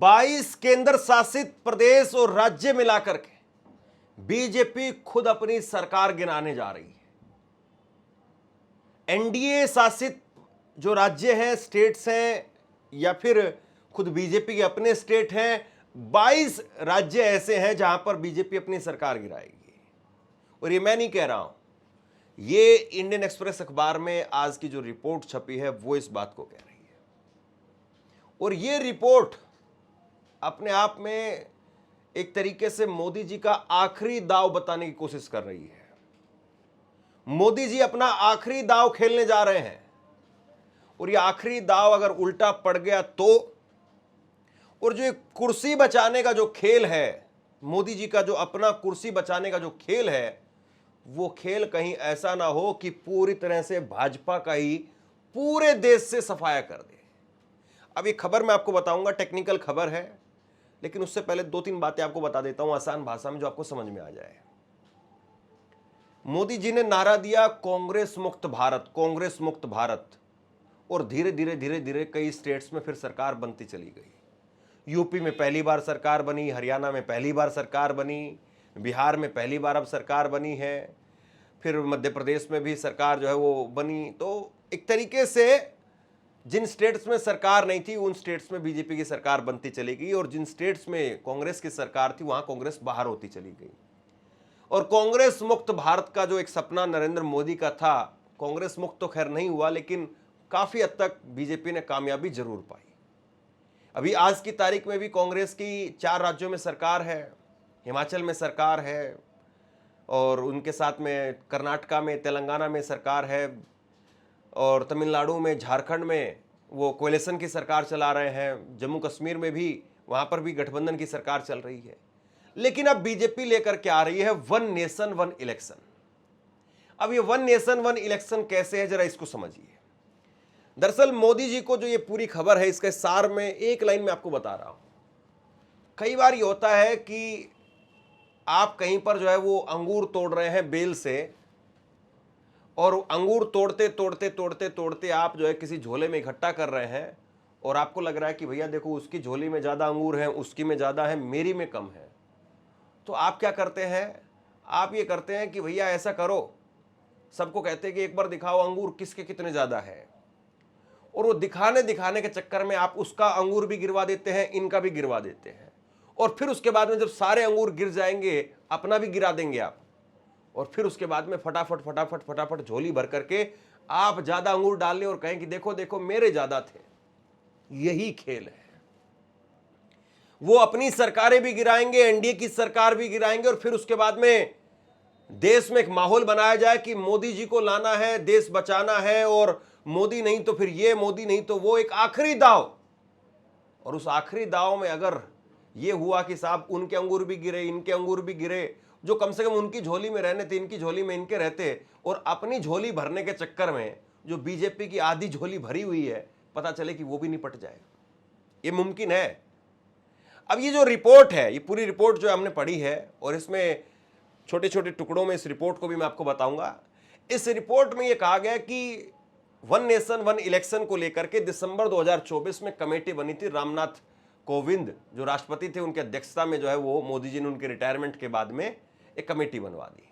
22 केंद्र शासित प्रदेश और राज्य मिलाकर के बीजेपी खुद अपनी सरकार गिनाने जा रही है। एनडीए शासित जो राज्य हैं, स्टेट्स हैं, या फिर खुद बीजेपी के अपने स्टेट हैं, 22 राज्य ऐसे हैं जहां पर बीजेपी अपनी सरकार गिराएगी। और ये मैं नहीं कह रहा हूं, ये इंडियन एक्सप्रेस अखबार में आज की जो रिपोर्ट छपी है वो इस बात को कह रही है। और ये रिपोर्ट अपने आप में एक तरीके से मोदी जी का आखिरी दांव बताने की कोशिश कर रही है। मोदी जी अपना आखिरी दांव खेलने जा रहे हैं, और ये आखिरी दांव अगर उल्टा पड़ गया तो, और जो कुर्सी बचाने का जो खेल है, मोदी जी का जो अपना कुर्सी बचाने का जो खेल है, वो खेल कहीं ऐसा ना हो कि पूरी तरह से भाजपा का ही पूरे देश से सफाया कर दे। अब ये खबर मैं आपको बताऊंगा, टेक्निकल खबर है, लेकिन उससे पहले 2-3 बातें आपको बता देता हूं आसान भाषा में जो आपको समझ में आ जाए। मोदी जी ने नारा दिया कांग्रेस मुक्त भारत, कांग्रेस मुक्त भारत, और धीरे धीरे धीरे धीरे कई स्टेट्स में फिर सरकार बनती चली गई। यूपी में पहली बार सरकार बनी, हरियाणा में पहली बार सरकार बनी, बिहार में पहली बार अब सरकार बनी है, फिर मध्य प्रदेश में भी सरकार जो है वो बनी। तो एक तरीके से जिन स्टेट्स में सरकार नहीं थी उन स्टेट्स में बीजेपी की सरकार बनती चली गई, और जिन स्टेट्स में कांग्रेस की सरकार थी वहां कांग्रेस बाहर होती चली गई। और कांग्रेस मुक्त भारत का जो एक सपना नरेंद्र मोदी का था, कांग्रेस मुक्त तो खैर नहीं हुआ, लेकिन काफी हद तक बीजेपी ने कामयाबी जरूर पाई। अभी आज की तारीख में भी कांग्रेस की 4 राज्यों में सरकार है, हिमाचल में सरकार है, और उनके साथ में कर्नाटका में, तेलंगाना में सरकार है, और तमिलनाडु में, झारखंड में वो कोalition की सरकार चला रहे हैं, जम्मू कश्मीर में भी वहां पर भी गठबंधन की सरकार चल रही है। लेकिन अब बीजेपी लेकर के आ रही है वन नेशन वन इलेक्शन। अब ये वन नेशन वन इलेक्शन कैसे है, जरा इसको समझिए। दरअसल मोदी जी को जो ये पूरी खबर है, इसके सार में एक लाइन में आपको बता रहा हूं। कई बार ये होता है कि आप कहीं पर जो है वो अंगूर तोड़ रहे हैं बेल से, और अंगूर तोड़ते तोड़ते तोड़ते तोड़ते आप जो है किसी झोले में इकट्ठा कर रहे हैं, और आपको लग रहा है कि भैया देखो उसकी झोली में ज़्यादा अंगूर हैं, उसकी में ज़्यादा है, मेरी में कम है। तो आप क्या करते हैं, आप ये करते हैं कि भैया ऐसा करो, सबको कहते हैं कि एक बार दिखाओ अंगूर किसके कितने ज़्यादा है, और वो दिखाने के चक्कर में आप उसका अंगूर भी गिरवा देते हैं, इनका भी गिरवा देते हैं, और फिर उसके बाद में जब सारे अंगूर गिर जाएंगे अपना भी गिरा देंगे आप, और फिर उसके बाद में फटाफट फटाफट फटाफट झोली भर करके आप ज्यादा अंगूर डाल लें और कहें कि देखो देखो मेरे ज्यादा थे। यही खेल है। वो अपनी सरकारें भी गिराएंगे, एनडीए की सरकार भी गिराएंगे, और फिर उसके बाद में देश में एक माहौल बनाया जाए कि मोदी जी को लाना है, देश बचाना है, और मोदी नहीं तो फिर ये, मोदी नहीं तो वो, एक आखिरी दाव। और उस आखिरी दाव में अगर ये हुआ कि साहब उनके अंगूर भी गिरे, इनके अंगूर भी गिरे, जो कम से कम उनकी झोली में रहने थे इनकी झोली में इनके रहते, और अपनी झोली भरने के चक्कर में जो बीजेपी की आधी झोली भरी हुई है, पता चले कि वो भी निपट जाए, ये मुमकिन है। अब ये जो रिपोर्ट है, ये पूरी रिपोर्ट जो हमने पढ़ी है, और इसमें छोटे छोटे टुकड़ों में इस रिपोर्ट को भी मैं आपको बताऊंगा। इस रिपोर्ट में ये कहा गया कि वन नेशन वन इलेक्शन को लेकर के दिसंबर 2024 में कमेटी बनी थी। रामनाथ कोविंद जो राष्ट्रपति थे उनकी अध्यक्षता में जो है वो मोदी जी ने उनके रिटायरमेंट के बाद में एक कमेटी बनवा दी।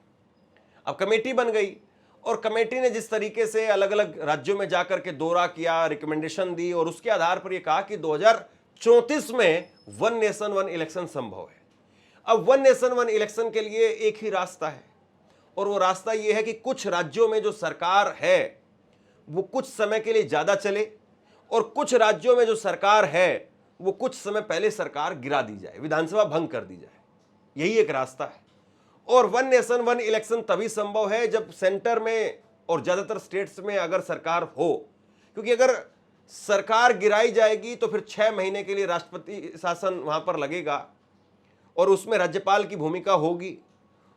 अब कमेटी बन गई, और कमेटी ने जिस तरीके से अलग अलग राज्यों में जाकर के दौरा किया, रिकमेंडेशन दी, और उसके आधार पर यह कहा कि 2034 में वन नेशन वन इलेक्शन संभव है। अब वन नेशन वन इलेक्शन के लिए एक ही रास्ता है, और वो रास्ता यह है कि कुछ राज्यों में जो सरकार है वो कुछ समय के लिए ज्यादा चले, और कुछ राज्यों में जो सरकार है वो कुछ समय पहले सरकार गिरा दी जाए, विधानसभा भंग कर दी जाए। यही एक रास्ता है। और वन नेशन वन इलेक्शन तभी संभव है जब सेंटर में और ज्यादातर स्टेट्स में अगर सरकार हो, क्योंकि अगर सरकार गिराई जाएगी तो फिर 6 महीने के लिए राष्ट्रपति शासन वहां पर लगेगा, और उसमें राज्यपाल की भूमिका होगी।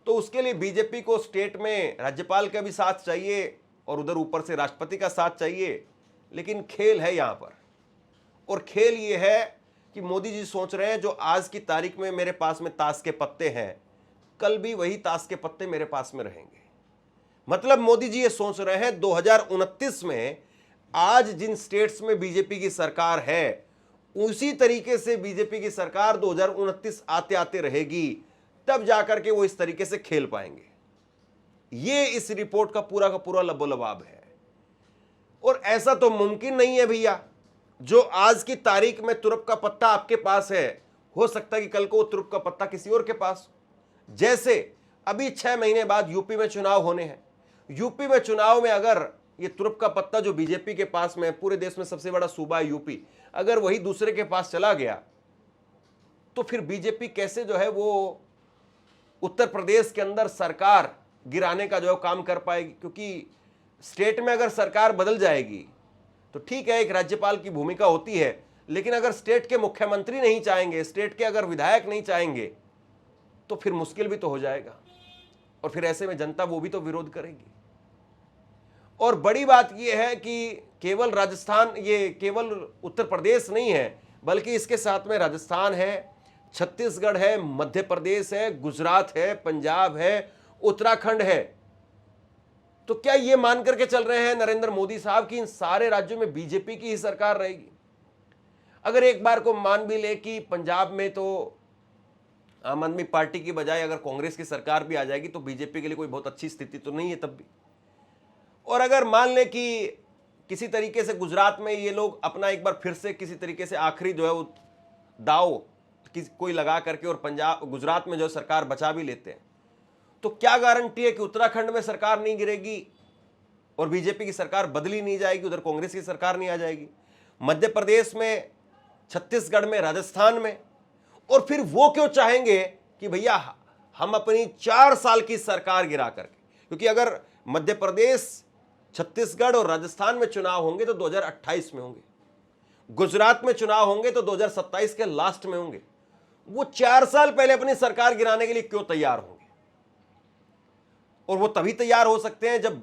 तो उसके लिए बीजेपी को स्टेट में राज्यपाल का भी साथ चाहिए, और उधर ऊपर से राष्ट्रपति का साथ चाहिए। लेकिन खेल है यहां पर, और खेल ये है कि मोदी जी सोच रहे हैं जो आज की तारीख में मेरे पास में ताश के पत्ते हैं, कल भी वही ताश के पत्ते मेरे पास में रहेंगे। मतलब मोदी जी ये सोच रहे हैं 2029 में आज जिन स्टेट्स में बीजेपी की सरकार है उसी तरीके से बीजेपी की सरकार 2029 आते आते रहेगी, तब जाकर के वो इस तरीके से खेल पाएंगे। ये इस रिपोर्ट का पूरा लबोलबाब है। और ऐसा तो मुमकिन नहीं है भैया, जो आज की तारीख में तुरप का पत्ता आपके पास है, हो सकता है कि कल को वो तुरप का पत्ता किसी और के पास। जैसे अभी 6 महीने बाद यूपी में चुनाव होने हैं। यूपी में चुनाव में अगर ये तुरप का पत्ता जो बीजेपी के पास में, पूरे देश में सबसे बड़ा सूबा है यूपी, अगर वही दूसरे के पास चला गया तो फिर बीजेपी कैसे जो है वो उत्तर प्रदेश के अंदर सरकार गिराने का जो है काम कर पाएगी। क्योंकि स्टेट में अगर सरकार बदल जाएगी तो ठीक है, एक राज्यपाल की भूमिका होती है, लेकिन अगर स्टेट के मुख्यमंत्री नहीं चाहेंगे, स्टेट के अगर विधायक नहीं चाहेंगे, तो फिर मुश्किल भी तो हो जाएगा। और फिर ऐसे में जनता वो भी तो विरोध करेगी। और बड़ी बात यह है कि केवल राजस्थान, ये केवल उत्तर प्रदेश नहीं है, बल्कि इसके साथ में राजस्थान है, छत्तीसगढ़ है, मध्य प्रदेश है, गुजरात है, पंजाब है, उत्तराखंड है। तो क्या ये मान करके चल रहे हैं नरेंद्र मोदी साहब कि इन सारे राज्यों में बीजेपी की ही सरकार रहेगी? अगर एक बार को मान भी ले कि पंजाब में तो आम आदमी पार्टी की बजाय अगर कांग्रेस की सरकार भी आ जाएगी तो बीजेपी के लिए कोई बहुत अच्छी स्थिति तो नहीं है तब भी। और अगर मान ले कि किसी तरीके से गुजरात में ये लोग अपना एक बार फिर से किसी तरीके से आखिरी जो है वो दाव कोई लगा करके और पंजाब गुजरात में जो सरकार बचा भी लेते हैं, तो क्या गारंटी है कि उत्तराखंड में सरकार नहीं गिरेगी और बीजेपी की सरकार बदली नहीं जाएगी, उधर कांग्रेस की सरकार नहीं आ जाएगी? मध्य प्रदेश में, छत्तीसगढ़ में, राजस्थान में। और फिर वो क्यों चाहेंगे कि भैया हम अपनी 4 साल की सरकार गिरा करके, क्योंकि अगर मध्य प्रदेश, छत्तीसगढ़ और राजस्थान में चुनाव होंगे तो 2028 में होंगे, गुजरात में चुनाव होंगे तो 2027 के लास्ट में होंगे। वो 4 साल पहले अपनी सरकार गिराने के लिए क्यों तैयार होंगे? और वो तभी तैयार हो सकते हैं जब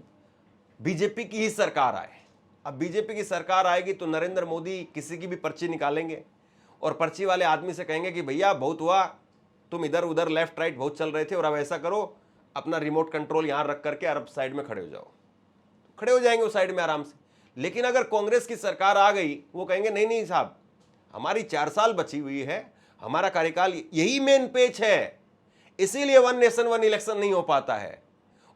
बीजेपी की ही सरकार आए। अब बीजेपी की सरकार आएगी तो नरेंद्र मोदी किसी की भी पर्ची निकालेंगे और पर्ची वाले आदमी से कहेंगे कि भैया बहुत हुआ, तुम इधर उधर लेफ्ट राइट बहुत चल रहे थे, और अब ऐसा करो, अपना रिमोट कंट्रोल यहां रख करके अरब साइड में खड़े हो जाओ। खड़े हो जाएंगे उस साइड में आराम से। लेकिन अगर कांग्रेस की सरकार आ गई, वो कहेंगे नहीं नहीं साहब, हमारी 4 साल बची हुई है, हमारा कार्यकाल यही मेन पेच है, इसीलिए 1 नेशन 1 इलेक्शन नहीं हो पाता है।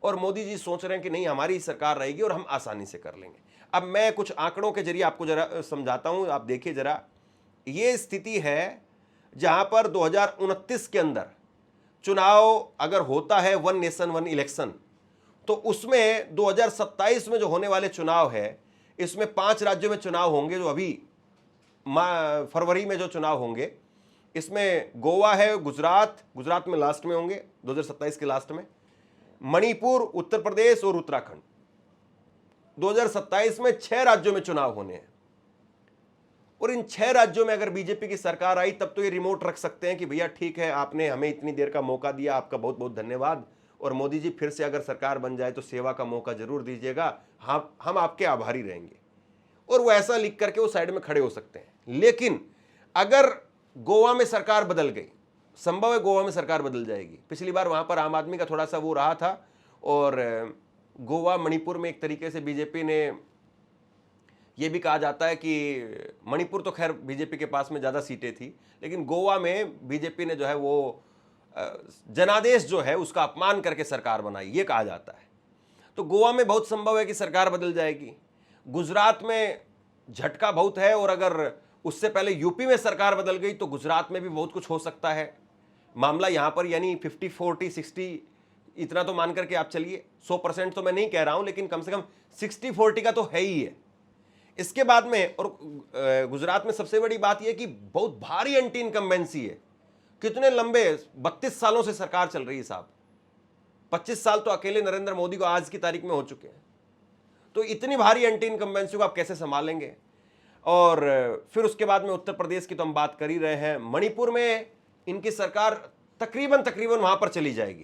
और मोदी जी सोच रहे हैं कि नहीं, हमारी सरकार रहेगी और हम आसानी से कर लेंगे। अब मैं कुछ आंकड़ों के जरिए आपको जरा समझाता हूं, आप देखिए जरा। ये स्थिति है जहां पर 2029 के अंदर चुनाव अगर होता है 1 नेशन 1 इलेक्शन, तो उसमें 2027 में जो होने वाले चुनाव है, इसमें 5 राज्यों में चुनाव होंगे जो अभी फरवरी में जो चुनाव होंगे, इसमें गोवा है, गुजरात में लास्ट में होंगे 2027 के लास्ट में, मणिपुर, उत्तर प्रदेश और उत्तराखंड। 2027 में 6 राज्यों में चुनाव होने हैं। और इन 6 राज्यों में अगर बीजेपी की सरकार आई तब तो ये रिमोट रख सकते हैं कि भैया ठीक है, आपने हमें इतनी देर का मौका दिया, आपका बहुत बहुत धन्यवाद, और मोदी जी फिर से अगर सरकार बन जाए तो सेवा का मौका जरूर दीजिएगा, हम आपके आभारी रहेंगे। और वो ऐसा लिख करके वो साइड में खड़े हो सकते हैं। लेकिन अगर गोवा में सरकार बदल गई, संभव है गोवा में सरकार बदल जाएगी, पिछली बार वहां पर आम आदमी का थोड़ा सा वो रहा था, और गोवा मणिपुर में एक तरीके से बीजेपी ने, ये भी कहा जाता है कि मणिपुर तो खैर बीजेपी के पास में ज़्यादा सीटें थी, लेकिन गोवा में बीजेपी ने जो है वो जनादेश जो है उसका अपमान करके सरकार बनाई, ये कहा जाता है। तो गोवा में बहुत संभव है कि सरकार बदल जाएगी। गुजरात में झटका बहुत है, और अगर उससे पहले यूपी में सरकार बदल गई तो गुजरात में भी बहुत कुछ हो सकता है। मामला यहाँ पर यानी 50-40-60 इतना तो मान करके आप चलिए, 100% तो मैं नहीं कह रहा हूँ, लेकिन कम से कम 60-40 का तो है ही है। इसके बाद में, और गुजरात में सबसे बड़ी बात यह कि बहुत भारी एंटी इनकम्बेंसी है। कितने लंबे 32 सालों से सरकार चल रही है साहब, 25 साल तो अकेले नरेंद्र मोदी को आज की तारीख में हो चुके हैं। तो इतनी भारी एंटी इनकम्बेंसी को आप कैसे संभालेंगे? और फिर उसके बाद में उत्तर प्रदेश की तो हम बात कर ही रहे हैं, मणिपुर में इनकी सरकार तकरीबन वहां पर चली जाएगी,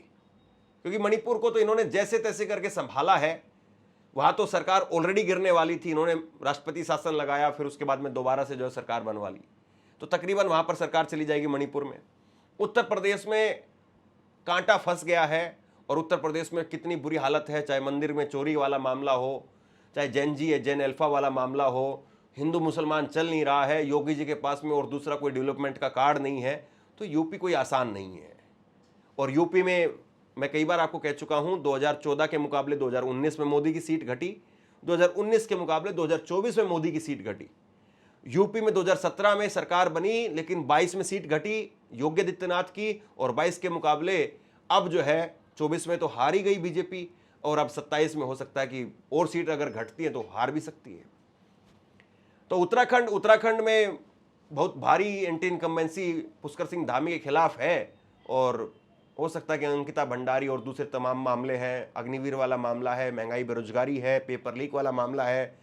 क्योंकि मणिपुर को तो इन्होंने जैसे तैसे करके संभाला है। वहां तो सरकार ऑलरेडी गिरने वाली थी, इन्होंने राष्ट्रपति शासन लगाया, फिर उसके बाद में दोबारा से जो है सरकार बनवा ली, तो तकरीबन वहां पर सरकार चली जाएगी मणिपुर में। उत्तर प्रदेश में कांटा फंस गया है, और उत्तर प्रदेश में कितनी बुरी हालत है, चाहे मंदिर में चोरी वाला मामला हो, चाहे जैन जी जैन अल्फा वाला मामला हो, हिंदू मुसलमान चल नहीं रहा है, योगी जी के पास में और दूसरा कोई डेवलपमेंट का कार्ड नहीं है, तो यूपी कोई आसान नहीं है। और यूपी में मैं कई बार आपको कह चुका हूं, 2014 के मुकाबले 2019 में मोदी की सीट घटी, 2019 के मुकाबले 2024 में मोदी की सीट घटी। यूपी में 2017 में सरकार बनी, लेकिन 22 में सीट घटी योगी आदित्यनाथ की, और 22 के मुकाबले अब जो है 24 में तो हार ही गई बीजेपी, और अब 27 में हो सकता है कि और सीट अगर घटती है तो हार भी सकती है। तो उत्तराखंड में बहुत भारी एंटी इनकम्बेंसी पुष्कर सिंह धामी के खिलाफ है, और हो सकता है कि अंकिता भंडारी और दूसरे तमाम मामले हैं, अग्निवीर वाला मामला है, महंगाई बेरोजगारी है, पेपर लीक वाला मामला है।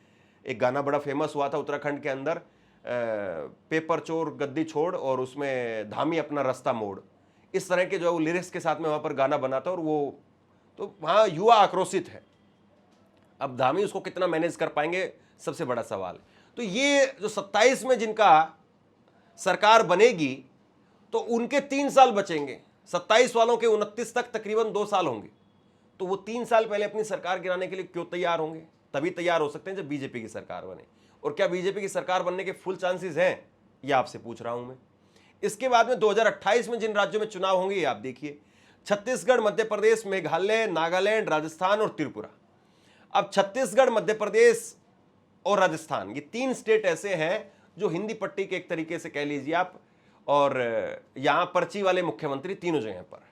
एक गाना बड़ा फेमस हुआ था उत्तराखंड के अंदर, पेपर चोर गद्दी छोड़, और उसमें धामी अपना रास्ता मोड़, इस तरह के जो वो लिरिक्स के साथ में वहाँ पर गाना बना था, और वो तो वहाँ युवा आक्रोशित है। अब धामी उसको कितना मैनेज कर पाएंगे, सबसे बड़ा सवाल है। तो ये जो 27 में जिनका सरकार बनेगी, तो उनके 3 साल बचेंगे, 27 वालों के 29 तक तकरीबन 2 साल होंगे। तो वो 3 साल पहले अपनी सरकार गिराने के लिए क्यों तैयार होंगे? तभी तैयार हो सकते हैं जब बीजेपी की सरकार बने। और क्या बीजेपी की सरकार बनने के फुल चांसेस हैं, ये आपसे पूछ रहा हूं मैं। इसके बाद में 2028 में जिन राज्यों में चुनाव होंगे, ये आप देखिए, छत्तीसगढ़, मध्य प्रदेश, मेघालय, नागालैंड, राजस्थान और त्रिपुरा। अब छत्तीसगढ़, मध्य प्रदेश और राजस्थान, ये 3 स्टेट ऐसे हैं जो हिंदी पट्टी के एक तरीके से कह लीजिए आप, और यहां पर्ची वाले मुख्यमंत्री तीनों जगह पर।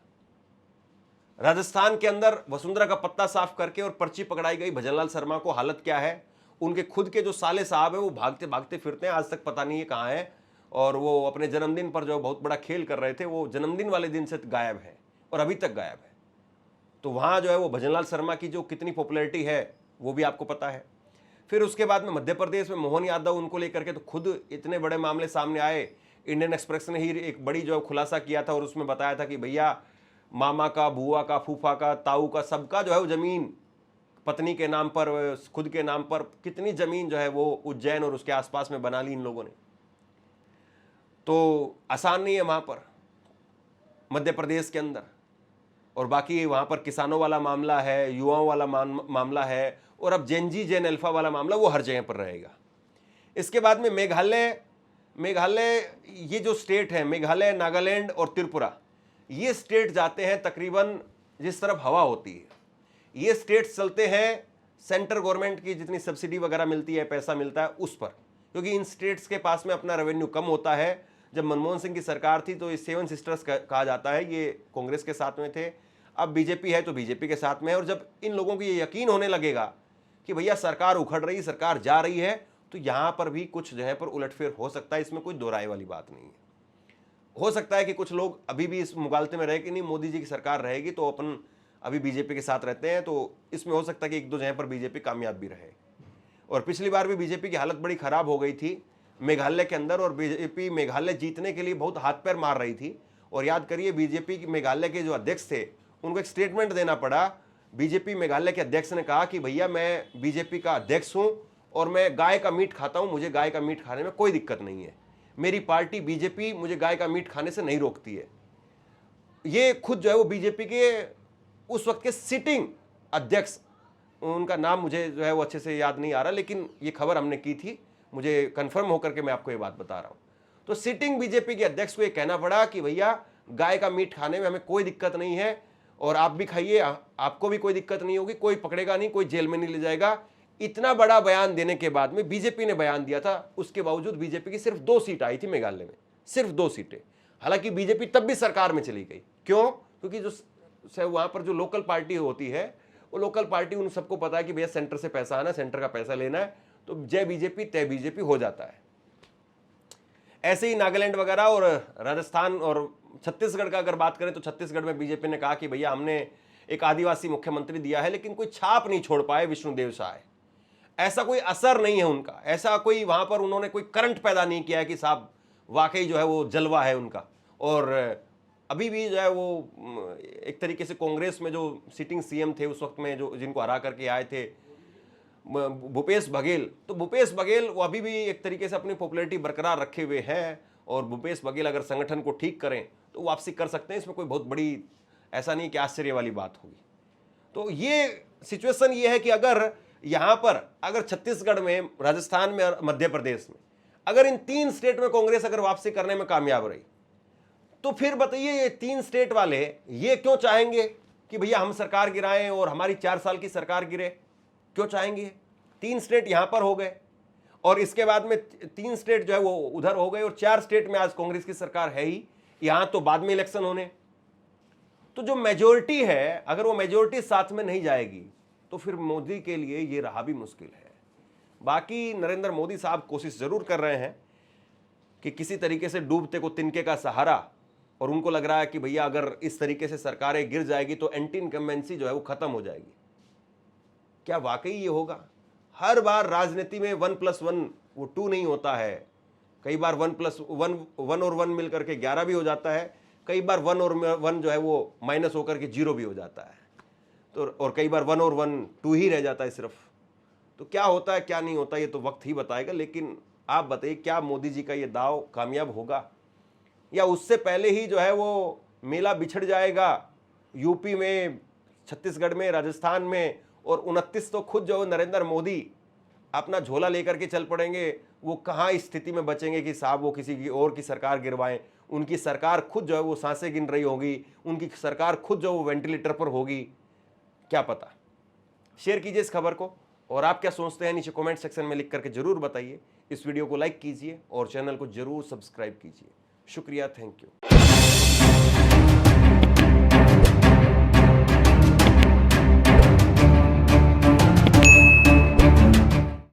राजस्थान के अंदर वसुंधरा का पत्ता साफ करके और पर्ची पकड़ाई गई भजनलाल शर्मा को। हालत क्या है, उनके खुद के जो साले साहब है वो भागते भागते फिरते हैं, आज तक पता नहीं है कहाँ है, और वो अपने जन्मदिन पर जो बहुत बड़ा खेल कर रहे थे, वो जन्मदिन वाले दिन से गायब है और अभी तक गायब है। तो वहाँ जो है वो भजनलाल शर्मा की जो कितनी पॉपुलैरिटी है वो भी आपको पता है। फिर उसके बाद में मध्य प्रदेश में मोहन यादव, उनको लेकर के तो खुद इतने बड़े मामले सामने आए। इंडियन एक्सप्रेस ने ही एक बड़ी जो खुलासा किया था, और उसमें बताया था कि भैया मामा का, बुआ का, फूफा का, ताऊ का, सबका जो है वो जमीन पत्नी के नाम पर, खुद के नाम पर, कितनी जमीन जो है वो उज्जैन और उसके आसपास में बना ली इन लोगों ने। तो आसान नहीं है वहां पर मध्य प्रदेश के अंदर। और बाकी वहां पर किसानों वाला मामला है, युवाओं वाला मामला है, और अब जेनजी जेन अल्फा वाला मामला वो हर जगह पर रहेगा। इसके बाद में मेघालय ये जो स्टेट है, मेघालय, नागालैंड और त्रिपुरा, ये स्टेट जाते हैं तकरीबन जिस तरफ हवा होती है। ये स्टेट चलते हैं सेंट्रल गवर्नमेंट की जितनी सब्सिडी वगैरह मिलती है, पैसा मिलता है उस पर, क्योंकि इन स्टेट्स के पास में अपना रेवेन्यू कम होता है। जब मनमोहन सिंह की सरकार थी तो ये 7 सिस्टर्स कहा जाता है, ये कांग्रेस के साथ में थे। अब बीजेपी है तो बीजेपी के साथ में है। और जब इन लोगों को ये यकीन होने लगेगा कि भैया सरकार उखड़ रही, सरकार जा रही है, तो यहाँ पर भी कुछ जगह पर उलटफेर हो सकता है, इसमें कोई दो राय वाली बात नहीं है। हो सकता है कि कुछ लोग अभी भी इस मुगालते में रहे कि नहीं मोदी जी की सरकार रहेगी तो अपन अभी बीजेपी के साथ रहते हैं, तो इसमें हो सकता है कि 1-2 जगह पर बीजेपी कामयाब भी रहे। और पिछली बार भी बीजेपी की हालत बड़ी खराब हो गई थी मेघालय के अंदर, और बीजेपी मेघालय जीतने के लिए बहुत हाथ पैर मार रही थी। और याद करिए, बीजेपी की मेघालय के जो अध्यक्ष थे उनको एक स्टेटमेंट देना पड़ा। बीजेपी मेघालय के अध्यक्ष ने कहा कि भैया मैं बीजेपी का अध्यक्ष हूं और मैं गाय का मीट खाता हूं, मुझे गाय का मीट खाने में कोई दिक्कत नहीं है, मेरी पार्टी बीजेपी मुझे गाय का मीट खाने से नहीं रोकती है। ये खुद जो है वो बीजेपी के उस वक्त के सिटिंग अध्यक्ष, उनका नाम मुझे जो है वो अच्छे से याद नहीं आ रहा, लेकिन ये खबर हमने की थी, मुझे कंफर्म होकर के मैं आपको ये बात बता रहा हूं। तो सिटिंग बीजेपी के अध्यक्ष को ये कहना पड़ा कि भैया गाय का मीट खाने में हमें कोई दिक्कत नहीं है, और आप भी खाइए, आपको भी कोई दिक्कत नहीं होगी, कोई पकड़ेगा नहीं, कोई जेल में नहीं ले जाएगा। इतना बड़ा बयान देने के बाद में बीजेपी ने बयान दिया था, उसके बावजूद बीजेपी की सिर्फ 2 सीट आई थी मेघालय में, सिर्फ 2 सीटें। हालांकि बीजेपी तब भी सरकार में चली गई। क्यों? क्योंकि जो वहां पर जो लोकल पार्टी होती है, वो लोकल पार्टी उन सबको पता है कि भैया सेंटर से पैसा आना, सेंटर का पैसा लेना है, तो जय बीजेपी तय बीजेपी हो जाता है। ऐसे ही नागालैंड वगैरह और राजस्थान और छत्तीसगढ़ का अगर बात करें तो छत्तीसगढ़ में बीजेपी ने कहा कि भैया हमने एक आदिवासी मुख्यमंत्री दिया है, लेकिन कोई छाप नहीं छोड़ पाए विष्णुदेव साय। ऐसा कोई असर नहीं है उनका, ऐसा कोई वहां पर उन्होंने कोई करंट पैदा नहीं किया है कि साहब वाकई जो है वो जलवा है उनका। और अभी भी जो है वो एक तरीके से कांग्रेस में जो सिटिंग सीएम थे उस वक्त में, जो जिनको हरा करके आए थे भूपेश बघेल, तो भूपेश बघेल वो अभी भी एक तरीके से अपनी पॉपुलैरिटी बरकरार रखे हुए हैं। और भूपेश बघेल अगर संगठन को ठीक करें तो वापसी कर सकते हैं, इसमें कोई बहुत बड़ी ऐसा नहीं कि आश्चर्य वाली बात होगी। तो ये सिचुएशन ये है कि अगर यहां पर अगर छत्तीसगढ़ में, राजस्थान में और मध्य प्रदेश में अगर इन 3 स्टेट में कांग्रेस अगर वापसी करने में कामयाब रही, तो फिर बताइए ये 3 स्टेट वाले ये क्यों चाहेंगे कि भैया हम सरकार गिराएं और हमारी 4 साल की सरकार गिरे? क्यों चाहेंगे? 3 स्टेट यहां पर हो गए और इसके बाद में 3 स्टेट जो है वो उधर हो गए और 4 स्टेट में आज कांग्रेस की सरकार है ही। यहां तो बाद में इलेक्शन होने, तो जो मेजोरिटी है, अगर वो मेजोरिटी साथ में नहीं जाएगी तो फिर मोदी के लिए ये रहा भी मुश्किल है। बाकी नरेंद्र मोदी साहब कोशिश जरूर कर रहे हैं कि किसी तरीके से डूबते को तिनके का सहारा, और उनको लग रहा है कि भैया अगर इस तरीके से सरकारें गिर जाएगी तो एंटी इनकम्बेंसी जो है वो खत्म हो जाएगी। क्या वाकई ये होगा? हर बार राजनीति में 1+1 वो 2 नहीं होता है। कई बार 1+1 और 1 मिलकर के 11 भी हो जाता है, कई बार 1 और 1 जो है वो माइनस होकर के 0 भी हो जाता है, तो और कई बार 1 और 1 2 ही रह जाता है सिर्फ। तो क्या होता है क्या नहीं होता ये तो वक्त ही बताएगा। लेकिन आप बताइए, क्या मोदी जी का ये दाव कामयाब होगा या उससे पहले ही जो है वो मेला बिछड़ जाएगा? यूपी में, छत्तीसगढ़ में, राजस्थान में और 29 तो खुद जो नरेंद्र मोदी अपना झोला लेकर के चल पड़ेंगे। वो कहाँ इस स्थिति में बचेंगे कि साहब वो किसी की और की सरकार गिरवाएं? उनकी सरकार खुद जो है वो सांसें गिन रही होगी, उनकी सरकार खुद जो वो वेंटिलेटर पर होगी, क्या पता। शेयर कीजिए इस खबर को, और आप क्या सोचते हैं नीचे कमेंट सेक्शन में लिख करके जरूर बताइए। इस वीडियो को लाइक कीजिए और चैनल को जरूर सब्सक्राइब कीजिए। शुक्रिया, थैंक यू।